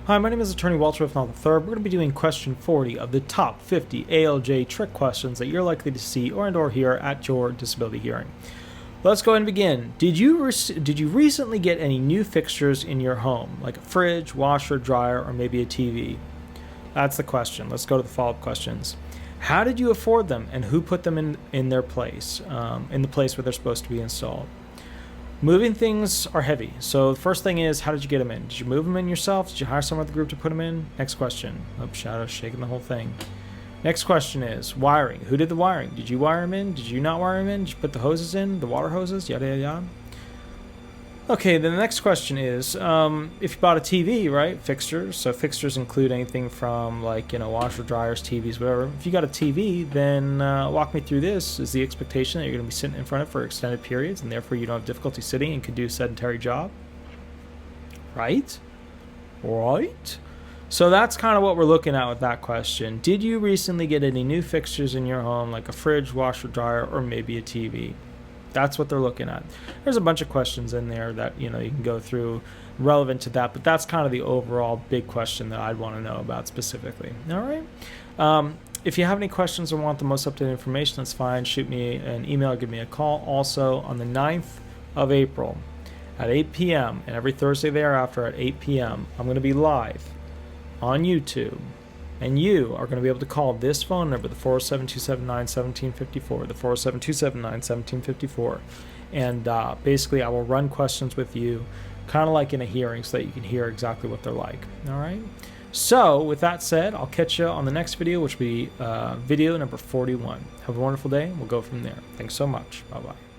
Hi, my name is Attorney Walter Rudolph Hnot III. We're going to be doing question 40 of the top 50 ALJ trick questions that you're likely to see or hear at your disability hearing. Let's go ahead and begin. Did you recently get any new fixtures in your home, like a fridge, washer, dryer, or maybe a TV? That's the question. Let's go to the follow-up questions. How did you afford them, and who put them in their place, in the place where they're supposed to be installed? Moving things are heavy, so the first thing is, how did you get them in? Did you move them in yourself? Did you hire someone at the group to put them in? Next question. Oh, Shadow's shaking the whole thing. Next question is, wiring. Who did the wiring? Did you wire them in? Did you not wire them in? Did you put the hoses in? The water hoses? Yada, yada, yada. Okay, then the next question is, if you bought a TV, right? Fixtures. So fixtures include anything from washer, dryers, TVs, whatever. If you got a TV, then walk me through this. Is the expectation that you're going to be sitting in front of it for extended periods and therefore you don't have difficulty sitting and can do a sedentary job? Right? Right? So that's kind of what we're looking at with that question. Did you recently get any new fixtures in your home, like a fridge, washer, dryer, or maybe a TV? That's what they're looking at. There's a bunch of questions in there that you can go through relevant to that, but that's kind of the overall big question that I'd want to know about specifically. All right. If you have any questions or want the most updated information, that's fine. Shoot me an email or give me a call. Also, on the 9th of April at 8 p.m. and every Thursday thereafter at 8 p.m., I'm going to be live on YouTube. And you are going to be able to call this phone number, the 407-279-1754, the 407-279-1754. And basically, I will run questions with you, kind of like in a hearing, so that you can hear exactly what they're like. All right? So, with that said, I'll catch you on the next video, which will be video number 41. Have a wonderful day, and we'll go from there. Thanks so much. Bye-bye.